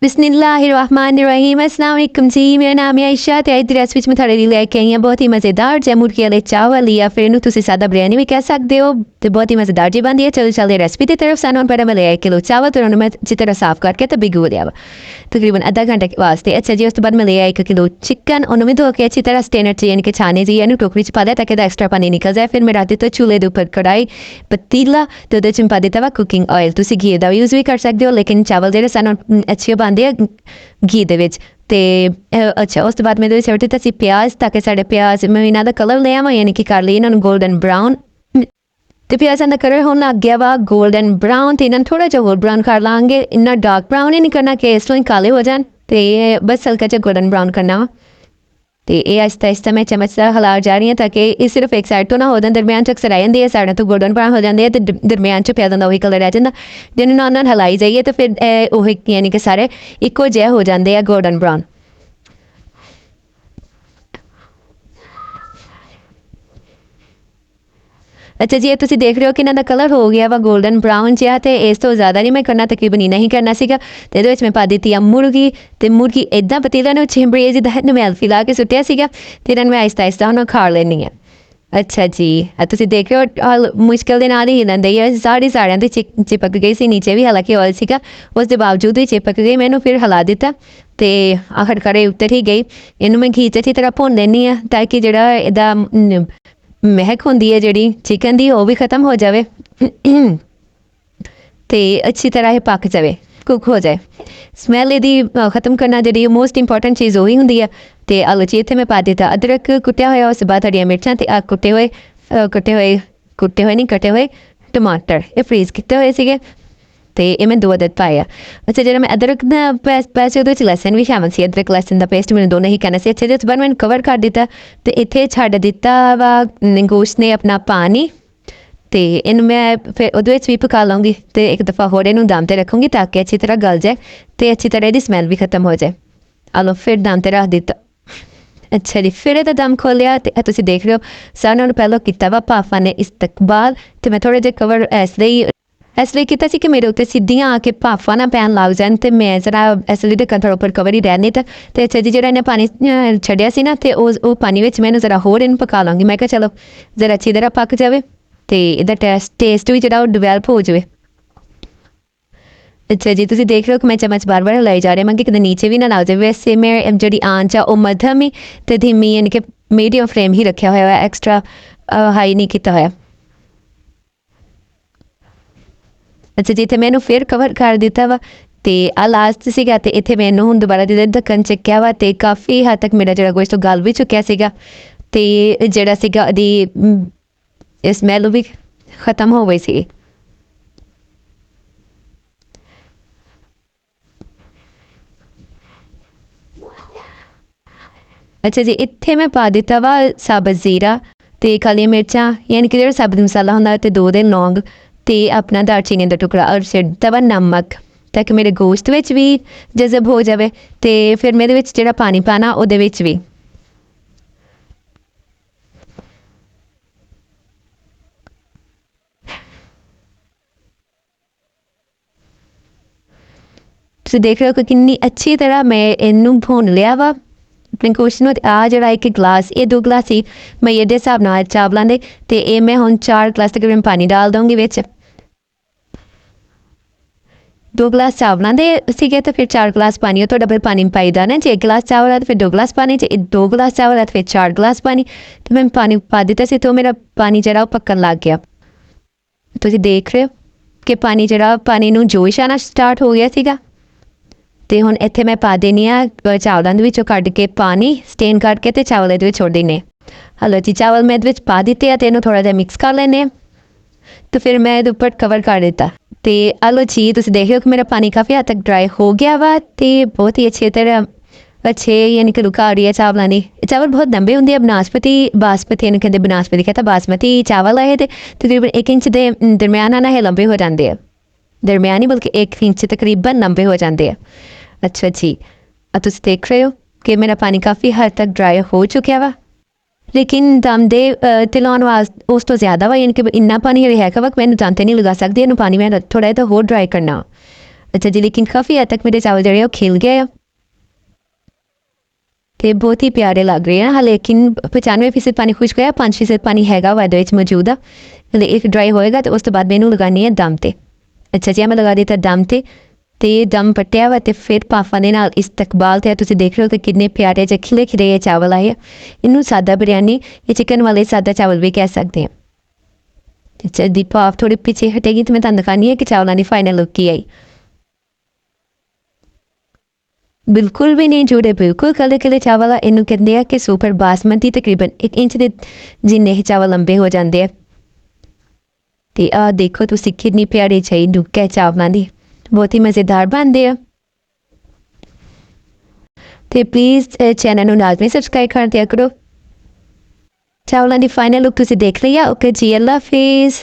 बिस्मिल्लाहिर्रहमानिर्रहीम। अस्सलाम वालेकुम जी, मेरा नाम है आयशा ਤੇ ਅੱਜ ਦੀ ਰੈਸਪੀ ਵਿੱਚ ਮੈਂ ਤੁਹਾਡੇ ਲਈ ਲੈ ਕੇ ਆਈ ਹਾਂ ਬਹੁਤ ਹੀ ਮਜ਼ੇਦਾਰ ਜੇ ਮੁਰਗੀ ਵਾਲੇ ਚਾਵਲ ਜਾਂ ਫਿਰ ਇਹਨੂੰ ਤੁਸੀਂ ਸਾਦਾ ਬਿਰਿਆਨੀ ਵੀ ਕਹਿ ਸਕਦੇ ਹੋ ਤੇ ਬਹੁਤ ਹੀ ਮਜ਼ੇਦਾਰ ਜੀ ਬਣਦੀ ਹੈ। ਚਲੋ ਚੱਲਦੇ ਰੈਸਪੀ ਦੀ ਤਰਫ। ਸਾਨੂੰ ਪਹਿਲਾਂ ਮੈਂ ਲਿਆ 1 ਕਿਲੋ ਚਾਵਲ ਤੇ ਉਹਨੂੰ ਮੈਂ ਅੱਛੀ ਤਰ੍ਹਾਂ ਸਾਫ਼ ਕਰਕੇ ਤੇ ਭਿਗੋ ਲਿਆ ਵਾ ਤਕਰੀਬਨ ਅੱਧਾ ਘੰਟੇ ਵਾਸਤੇ। ਅੱਛਾ ਜੀ, ਉਸ ਤੋਂ ਬਾਅਦ ਮੈਂ ਲਿਆ 1 ਕਿਲੋ ਚਿਕਨ, ਉਹਨੂੰ ਵੀ ਧੋ ਕੇ ਅੱਛੀ ਤਰ੍ਹਾਂ ਸਟੇਨਰ 'ਚ ਯਾਨੀ ਕਿ ਛਾਨੇ ਜੀ ਇਹਨੂੰ ਟੋਕਰੀ 'ਚ ਪਾ ਦਿਆ ਤਾਂ ਕਿ ਇਹਦਾ ਐਕਸਟਰਾ ਪਾਣੀ ਨਿਕਲ ਜਾਏ। ਫਿਰ ਮੈਂ ਰੱਖ ਦਿੱਤਾ ਚੁੱਲ੍ਹੇ ਦੇ ਉੱਪਰ ਕੜਾਈ ਪਤੀਲਾ ਤੇ ਉਹਦੇ 'ਚ ਪਾ ਦਿੱਤਾ ਵਾ ਕੁਕਿੰਗ ਆਇਲ। ਤੁਸੀਂ ਘੀ ਦਾ ਯੂਜ਼ ਵੀ ਕਰ ਸਕਦੇ ਹੋ ਲੇਕਿਨ ਚਾਵਲ ਜਿਹੜੇ ਸਾਨੂੰ ਅੱਛੇ ਬਣਦੇ ਆ ਘੀ ਦੇ ਵਿੱਚ। ਤੇ ਅੱਛਾ, ਉਸ ਤੋਂ ਬਾਅਦ ਮੈਂ ਇਹਦੇ ਵਿੱਚ ਸੁੱਟ ਦਿੱਤਾ ਸੀ ਪਿਆਜ਼ ਤਾਂ ਕਿ ਸਾਡੇ ਪਿਆਜ਼ ਮੈਂ ਇਹਨਾਂ ਦਾ ਕਲਰ ਲੈ ਆਵਾਂ ਯਾਨੀ ਕਿ ਕਰ ਲਈ ਇਹਨਾਂ ਨੂੰ ਗੋਲਡਨ ਬਰਾਊਨ। ਤੇ ਪਿਆਜ਼ਾਂ ਦਾ ਕਲਰ ਹੁਣ ਲੱਗ ਗਿਆ ਵਾ ਗੋਲਡਨ ਬਰਾਊਨ ਤੇ ਇਹਨਾਂ ਨੂੰ ਥੋੜ੍ਹਾ ਜਿਹਾ ਹੋਰ ਬਰਾਊਨ ਕਰ ਲਾਂਗੇ। ਇੰਨਾ ਡਾਰਕ ਬਰਾਊਨ ਹੀ ਨਹੀਂ ਕਰਨਾ ਕਿ ਇਸ ਤੋਂ ਹੀ ਕਾਲੇ ਹੋ ਜਾਣ ਤੇ ਬਸ ਹਲਕਾ ਜਿਹਾ ਗੋਲਡਨ ਬਰਾਊਨ ਕਰਨਾ ਵਾ। ਤੇ ਇਹ ਆਹਿਸਤਾ ਆਹਿਸਤਾ ਮੈਂ ਚਮਚ ਦਾ ਹਿਲਾ ਜਾ ਰਹੀ ਹਾਂ ਤਾਂ ਕਿ ਇਹ ਸਿਰਫ ਇੱਕ ਸਾਈਡ ਤੋਂ ਨਾ ਹੋ ਜਾਣ, ਦਰਮਿਆਨ 'ਚ ਅਕਸਰ ਰਹਿ ਜਾਂਦੀ ਹੈ ਸਾਈਡਾਂ ਤੋਂ ਗੋਲਡਨ ਬਰਾਊਨ ਹੋ ਜਾਂਦੇ ਆ ਤੇ ਦਰਮਿਆਨ 'ਚ ਪਿਆਜ਼ਾਂ ਦਾ ਉਹੀ ਕਲਰ ਰਹਿ ਜਾਂਦਾ। ਜਿਹਨੂੰ ਨਾਲ ਨਾਲ ਹਿਲਾਈ ਜਾਈਏ ਤਾਂ ਫਿਰ ਉਹੀ ਯਾਨੀ ਕਿ ਸਾਰੇ ਇੱਕੋ ਜਿਹੇ ਹੋ ਜਾਂਦੇ ਆ ਗੋਲਡਨ ਬਰਾਊਨ। ਅੱਛਾ ਜੀ, ਇਹ ਤੁਸੀਂ ਦੇਖ ਰਹੇ ਹੋ ਕਿ ਇਹਨਾਂ ਦਾ ਕਲਰ ਹੋ ਗਿਆ ਵਾ ਗੋਲਡਨ ਬਰਾਊਨ ਜਿਹਾ ਤੇ ਇਸ ਤੋਂ ਜ਼ਿਆਦਾ ਨਹੀਂ ਮੈਂ ਕਰਨਾ, ਤਕਰੀਬਨ ਇੰਨਾ ਹੀ ਕਰਨਾ ਸੀਗਾ। ਤੇ ਇਹਦੇ ਵਿੱਚ ਮੈਂ ਪਾ ਦਿੱਤੀ ਆ ਮੁਰਗੀ ਤੇ ਮੁਰਗੀ ਇੱਦਾਂ ਪਤੀਲਾ ਨੂੰ ਛਿੰਬੜੀ ਜਿੱਦਾਂ ਇਹਨੂੰ ਮੈਂ ਅਲਫੀ ਲਾ ਕੇ ਸੁੱਟਿਆ ਸੀਗਾ ਤੇ ਇਹਨਾਂ ਨੂੰ ਮੈਂ ਆਹਿਸਤਾ ਆਹਿਸਤਾ ਹੁਣ ਖਾ ਲੈਂਦੀ ਹਾਂ। ਅੱਛਾ ਜੀ, ਤੁਸੀਂ ਦੇਖ ਰਹੇ ਹੋ ਮੁਸ਼ਕਿਲ ਦੇ ਨਾਲ ਹੀ ਹਿਲਣ ਹੈ ਸਾਰਿਆਂ ਦੀ ਚਿਪਕ ਗਈ ਸੀ ਨੀਚੇ ਵੀ, ਹਾਲਾਂਕਿ ਆਇਲ ਸੀਗਾ ਉਸ ਦੇ ਬਾਵਜੂਦ ਵੀ ਚਿਪਕ ਗਈ। ਮੈਨੂੰ ਫਿਰ ਹਿਲਾ ਦਿੱਤਾ ਤੇ ਆਖਰਕਾਰ ਇਹ ਉੱਤਰ ਹੀ ਗਈ। ਇਹਨੂੰ ਮੈਂ ਘੀ 'ਚ ਅੱਛੀ ਤਰ੍ਹਾਂ ਭੁੰਨ ਲੈਂਦੀ ਹਾਂ ਤਾਂ ਕਿ ਜਿਹੜਾ ਇਹਦਾ ਮਹਿਕ ਹੁੰਦੀ ਹੈ ਜਿਹੜੀ ਚਿਕਨ ਦੀ ਉਹ ਵੀ ਖ਼ਤਮ ਹੋ ਜਾਵੇ ਤੇ ਅੱਛੀ ਤਰ੍ਹਾਂ ਇਹ ਪੱਕ ਜਾਵੇ, ਕੁੱਕ ਹੋ ਜਾਏ। ਸਮੈਲ ਇਹਦੀ ਖ਼ਤਮ ਕਰਨਾ ਜਿਹੜੀ ਮੋਸਟ ਇੰਪੋਰਟੈਂਟ ਚੀਜ਼ ਉਹੀ ਹੁੰਦੀ ਆ। ਤੇ ਆਲੂ 'ਚ ਇੱਥੇ ਮੈਂ ਪਾ ਦਿੱਤਾ ਅਦਰਕ ਕੁੱਟਿਆ ਹੋਇਆ, ਉਸ ਤੋਂ ਬਾਅਦ ਹਰੀਆਂ ਮਿਰਚਾਂ ਤੇ ਕੱਟੇ ਹੋਏ ਟਮਾਟਰ ਇਹ ਫਰੀਜ਼ ਕੀਤੇ ਹੋਏ ਸੀਗੇ ਤੇ ਇਹ ਮੈਂ 2 ਅਦਦ ਪਾਏ ਆ। ਅੱਛਾ, ਜਿਹੜਾ ਮੈਂ ਅਦਰਕ ਦਾ ਪੈਸੇ ਉਹਦੇ ਵਿੱਚ ਲਸਣ ਵੀ ਸ਼ਾਮਲ ਸੀ, ਅਦਰਕ ਲਸਣ ਦਾ ਪੇਸਟ ਮੈਨੂੰ ਦੋਨੇ ਹੀ ਕਹਿਣਾ ਸੀ। ਅੱਛਾ ਜੀ, ਉਸ ਤੋਂ ਬਾਅਦ ਮੈਨੂੰ ਕਵਰ ਕਰ ਦਿੱਤਾ ਤੇ ਇੱਥੇ ਛੱਡ ਦਿੱਤਾ ਵਾ ਗੋਸ਼ਤ ਨੇ ਆਪਣਾ ਪਾਣੀ ਤੇ ਇਹਨੂੰ ਮੈਂ ਫਿਰ ਉਹਦੇ ਵਿੱਚ ਵੀ ਪਕਾ ਲਵਾਂਗੀ ਤੇ ਇੱਕ ਦਫਾ ਹੋਰ ਇਹਨੂੰ ਦਮ ਤੇ ਰੱਖੂੰਗੀ ਤਾਂ ਕਿ ਅੱਛੀ ਤਰ੍ਹਾਂ ਗਲ ਜਾਏ ਤੇ ਅੱਛੀ ਤਰ੍ਹਾਂ ਇਹਦੀ ਸਮੈਲ ਵੀ ਖਤਮ ਹੋ ਜਾਏ। ਆਲੋ ਫਿਰ ਦਮ ਤੇ ਰੱਖ ਦਿੱਤਾ। ਅੱਛਾ ਜੀ, ਫਿਰ ਇਹਦਾ ਦਮ ਖੋਲਿਆ ਤੇ ਤੁਸੀਂ ਦੇਖ ਰਹੇ ਹੋ ਸਾਰਿਆਂ ਨੂੰ ਪਹਿਲਾਂ ਕੀਤਾ ਵਾ ਭਾਫਾਂ ਨੇ ਇਸਤਕਬਾਲ ਤੇ ਮੈਂ ਥੋੜ੍ਹਾ ਜਿਹਾ ਕਵਰ ਇਸ ਲਈ ਕੀਤਾ ਸੀ ਕਿ ਮੇਰੇ ਉੱਤੇ ਸਿੱਧੀਆਂ ਆ ਕੇ ਭਾਫਾਂ ਨਾ ਪੈਣ ਲੱਗ ਜਾਣ ਤੇ ਮੈਂ ਜ਼ਰਾ ਇਸ ਲਈ ਢੱਕਣ ਥੋੜ੍ਹਾ ਉੱਪਰ ਕਵਰ ਹੀ ਰਹਿਣ ਦਿੱਤਾ। ਤੇ ਅੱਛਾ ਜੀ, ਜਿਹੜਾ ਇਹਨੇ ਪਾਣੀ ਛੱਡਿਆ ਸੀ ਨਾ ਤੇ ਉਹ ਪਾਣੀ ਵਿੱਚ ਮੈਨੂੰ ਜ਼ਰਾ ਹੋਰ ਇਹਨੂੰ ਪਕਾ ਲਵਾਂਗੀ। ਮੈਂ ਕਿਹਾ ਚਲੋ ਜ਼ਰਾ ਅੱਛੀ ਤਰ੍ਹਾਂ ਪੱਕ ਜਾਵੇ ਤੇ ਇਹਦਾ ਟੇਸਟ ਵੀ ਜਿਹੜਾ ਉਹ ਡਿਵੈਲਪ ਹੋ ਜਾਵੇ। ਅੱਛਾ ਜੀ, ਤੁਸੀਂ ਦੇਖ ਰਹੇ ਹੋ ਕਿ ਮੈਂ ਚਮਚ ਬਾਰ-ਬਾਰ ਹਿਲਾਈ ਜਾ ਰਹੀ ਹਾਂ ਕਿ ਕਿਤੇ ਨੀਚੇ ਵੀ ਨਾ ਲੱਗ ਜਾਵੇ। ਵੈਸੇ ਮੈਂ ਜਿਹੜੀ ਆਂਚ ਆ ਉਹ ਮੱਧਮ ਹੀ ਤੇ ਧੀਮੀ ਯਾਨੀ ਕਿ ਮੀਡੀਅਮ ਫਲੇਮ ਹੀ ਰੱਖਿਆ ਹੋਇਆ ਹੈ, ਐਕਸਟਰਾ ਹਾਈ ਨਹੀਂ ਕੀਤਾ ਹੋਇਆ। ਅੱਛਾ ਜੀ, ਇੱਥੇ ਮੈਨੂੰ ਫਿਰ ਕਵਰ ਕਰ ਦਿੱਤਾ ਵਾ ਤੇ ਆ ਲਾਸਟ ਸੀਗਾ ਤੇ ਇੱਥੇ ਮੈਨੂੰ ਹੁਣ ਦੁਬਾਰਾ ਜਿਹਦਾ ਢੱਕਣ ਚੱਕਿਆ ਵਾ ਤੇ ਕਾਫੀ ਹੱਦ ਤੱਕ ਮੇਰਾ ਜਿਹੜਾ ਗੋਸ਼ਤ ਗਲ ਵੀ ਚੁੱਕਿਆ ਸੀਗਾ ਤੇ ਜਿਹੜਾ ਸੀਗਾ ਉਹਦੀ ਸਮੈਲ ਵੀ ਖਤਮ ਹੋ ਗਈ ਸੀ। ਅੱਛਾ ਜੀ, ਇੱਥੇ ਮੈਂ ਪਾ ਦਿੱਤਾ ਵਾ ਸਾਬਤ ਜ਼ੀਰਾ ਤੇ ਕਾਲੀਆਂ ਮਿਰਚਾਂ ਯਾਨੀ ਕਿ ਜਿਹੜਾ ਸਾਬਤ ਮਸਾਲਾ ਹੁੰਦਾ ਤੇ 2 ਦੇ ਲੌਂਗ ਤੇ ਆਪਣਾ ਦਾਲਚੀਨੀ ਦਾ ਟੁਕੜਾ ਔਰ ਸਿੱਟਾ ਵਾ ਨਮਕ ਤਾਂ ਕਿ ਮੇਰੇ ਗੋਸ਼ਤ ਵਿੱਚ ਵੀ ਜਜ਼ਬ ਹੋ ਜਾਵੇ ਤੇ ਫਿਰ ਮੈਂ ਇਹਦੇ ਵਿੱਚ ਜਿਹੜਾ ਪਾਣੀ ਪਾਣਾ ਉਹਦੇ ਵਿੱਚ ਵੀ। ਤੁਸੀਂ ਦੇਖ ਰਹੇ ਹੋ ਕਿ ਕਿੰਨੀ ਅੱਛੀ ਤਰ੍ਹਾਂ ਮੈਂ ਇਹਨੂੰ ਭੁੰਨ ਲਿਆ ਵਾ ਆਪਣੇ ਗੋਸ਼ਤ ਨੂੰ। ਆ ਜਿਹੜਾ 1 ਗਲਾਸ ਇਹ 2 ਗਲਾਸ ਸੀ ਮੈਂ ਇਹਦੇ ਹਿਸਾਬ ਨਾਲ ਚਾਵਲਾਂ ਦੇ ਤੇ ਇਹ ਮੈਂ ਹੁਣ 4 ਗਲਾਸ ਤਕਰੀਬਨ ਪਾਣੀ ਡਾਲ ਦਊਂਗੀ ਵਿੱਚ। 2 ਗਲਾਸ ਚਾਵਲਾਂ ਦੇ ਸੀਗੇ ਤਾਂ ਫਿਰ 4 ਗਲਾਸ ਪਾਣੀ ਉਹ ਤੁਹਾਡਾ ਫਿਰ ਪਾਣੀ ਪਾਈਦਾ ਨਾ। ਜੇ 1 ਗਲਾਸ ਚਾਵਲ ਹੈ ਤਾਂ ਫਿਰ 2 ਗਲਾਸ ਪਾਣੀ, ਜੇ 2 ਗਲਾਸ ਚਾਵਲ ਹੈ ਤਾਂ ਫਿਰ 4 ਗਲਾਸ ਪਾਣੀ। ਤੇ ਮੈਂ ਪਾਣੀ ਪਾ ਦਿੱਤਾ ਸੀ ਤੇ ਉਹ ਮੇਰਾ ਪਾਣੀ ਜਿਹੜਾ ਉਹ ਪੱਕਣ ਲੱਗ ਗਿਆ। ਤੁਸੀਂ ਦੇਖ ਰਹੇ ਹੋ ਕਿ ਪਾਣੀ ਨੂੰ ਜੋਸ਼ ਆਉਣਾ ਸਟਾਰਟ ਹੋ ਗਿਆ ਸੀਗਾ ਤੇ ਹੁਣ ਇੱਥੇ ਮੈਂ ਪਾ ਦੇਣੀ ਆ ਚਾਵਲਾਂ ਦੇ ਵਿੱਚੋਂ ਕੱਢ ਕੇ ਪਾਣੀ ਸਟੇਨ ਕਰਕੇ ਤੇ ਚਾਵਲ ਇਹਦੇ ਵਿੱਚ ਛੋੜ ਦੇਣੇ। ਹਲੋ ਜੀ, ਚਾਵਲ ਮੈਂ ਇਹਦੇ ਵਿੱਚ ਪਾ ਦਿੱਤੇ ਆ ਤੇ ਇਹਨੂੰ ਥੋੜ੍ਹਾ ਜਿਹਾ ਮਿਕਸ ਕਰ ਲੈਂਦੇ ਆ ਤੇ ਫਿਰ ਮੈਂ ਇਹਦੇ ਉੱਪਰ ਕਵਰ ਕਰ ਦਿੱਤਾ ਤੇ ਆਲੋ ਜੀ, ਤੁਸੀਂ ਦੇਖ ਰਹੇ ਹੋ ਕਿ ਮੇਰਾ ਪਾਣੀ ਕਾਫੀ ਹੱਦ ਤੱਕ ਡਰਾਈ ਹੋ ਗਿਆ ਵਾ ਤੇ ਬਹੁਤ ਹੀ ਅੱਛੀ ਤਰ੍ਹਾਂ ਯਾਨੀ ਕਿ ਰੁਕਾ ਰਹੀ ਹੈ ਚਾਵਲਾਂ ਦੀ। ਚਾਵਲ ਬਹੁਤ ਲੰਬੇ ਹੁੰਦੇ ਆ, ਬਾਸਮਤੀ ਇਹਨੂੰ ਕਹਿੰਦੇ ਬਨਾਸਪਤੀ ਕਹਿੰਦਾ ਬਾਸਮਤੀ ਚਾਵਲ ਆਏ ਤੇ ਤਕਰੀਬਨ 1 ਇੰਚ ਦੇ ਦਰਮਿਆਨ ਨਾਲ ਇਹ ਲੰਬੇ ਹੋ ਜਾਂਦੇ ਆ, ਦਰਮਿਆਨੀ ਬਲਕਿ 1 ਇੰਚ ਤਕਰੀਬਨ ਲੰਬੇ ਹੋ ਜਾਂਦੇ ਆ। ਅੱਛਾ ਜੀ, ਤੁਸੀਂ ਦੇਖ ਰਹੇ ਹੋ ਕਿ ਮੇਰਾ ਪਾਣੀ ਕਾਫੀ ਹੱਦ ਤੱਕ ਡਰਾਈ ਹੋ ਚੁੱਕਿਆ ਵਾ ਲੇਕਿਨ ਦਮ ਦੇ ਤੇ ਲਾਉਣ ਵਾਸਤੇ ਉਸ ਤੋਂ ਜ਼ਿਆਦਾ ਵਾ ਯਾਨੀ ਕਿ ਇੰਨਾ ਪਾਣੀ ਹੈਗਾ ਵਾ ਮੈਨੂੰ ਦਮ 'ਤੇ ਨਹੀਂ ਲਗਾ ਸਕਦੀ। ਇਹਨੂੰ ਪਾਣੀ ਮੈਂ ਥੋੜ੍ਹਾ ਜਿਹਾ ਹੋਰ ਡਰਾਈ ਕਰਨਾ। अच्छा जी, लेकिन काफ़ी हद तक मेरे चावल जो है खिल गए हैं ਤੇ ਬਹੁਤ ਹੀ ਪਿਆਰੇ ਲੱਗ ਰਹੇ ਆ। ਲੇਕਿन 95% ਪਾਣੀ ਖੁਸ਼ਕ ਹੋਇਆ, 5% ਪਾਣੀ ਹੈਗਾ ਵਾ ਇਹਦੇ ਵਿੱਚ ਮੌਜੂਦ ਆ। ਹਲੇ ਇੱਕ ਡਰਾਈ ਹੋਏਗਾ ਤੇ ਉਸ ਤੋਂ ਬਾਅਦ ਮੈਨੂੰ ਲਗਾਉਣੀ ਹੈ ਦਮ ਤੇ। ਅੱਛਾ ਜੀ, ਮੈਂ ਲਗਾ ਦਿੱਤਾ ਦਮ ਤੇ ਦਮ ਪੱਟਿਆ ਵਾ ਤੇ ਫਿਰ ਭਾਫਾਂ ਦੇ ਨਾਲ ਇਸਤਕਬਾਲ ਤੇ ਤੁਸੀਂ ਦੇਖ ਰਹੇ ਹੋ ਕਿ ਕਿੰਨੇ ਪਿਆਰੇ ਜਿਹੇ ਖਿਲੇ ਖਿਲੇ ਚਾਵਲ ਆਏ ਆ। ਇਹਨੂੰ ਸਾਦਾ ਬਿਰਿਆਨੀ ਜਾਂ ਚਿਕਨ ਵਾਲੇ ਸਾਦਾ ਚਾਵਲ ਵੀ ਕਹਿ ਸਕਦੇ ਹਾਂ। ਅੱਛਾ ਦੀ ਭਾਫ ਥੋੜੀ ਪਿੱਛੇ ਹਟੇਗੀ ਤੇ ਮੈਂ ਤੁਹਾਨੂੰ ਦਿਖਾਉਣੀ ਹੈ ਕਿ ਚਾਵਲਾਂ ਦੀ ਫਾਈਨਲ ਲੁੱਕ ਕੀ ਆਈ। ਬਿਲਕੁਲ ਵੀ ਨਹੀਂ ਜੁੜੇ, ਬਿਲਕੁਲ ਕਲੇ ਕਲੇ ਚਾਵਲ ਆ। ਇਹਨੂੰ ਕਹਿੰਦੇ ਆ ਕਿ ਸੁਪਰ ਬਾਸਮਤੀ। ਤਕਰੀਬਨ 1 ਇੰਚ ਦੇ ਜਿੰਨੇ ਹੀ ਚਾਵਲ ਲੰਬੇ ਹੋ ਜਾਂਦੇ ਆ। ਤੇ ਆਹ ਦੇਖੋ ਤੁਸੀਂ ਕਿੰਨੀ ਪਿਆਰੀ ਜਿਹੀ ਲੁੱਕ ਹੈ ਚਾਵਲਾਂ ਦੀ, ਬਹੁਤ ਹੀ ਮਜ਼ੇਦਾਰ ਬਣਦੇ ਆ। ਤੇ ਪਲੀਜ਼ ਚੈਨਲ ਨੂੰ ਲਾਜ਼ਮੀ ਸਬਸਕ੍ਰਾਈਬ ਕਰ ਦਿਆ ਕਰੋ। ਚਾਵਲਾਂ ਦੀ ਫਾਈਨਲ ਲੁੱਕ ਤੁਸੀਂ ਦੇਖ ਲਈ ਆ। ਓਕੇ ਜੀ, ਅੱਲਾ ਹਾਫਿਜ਼।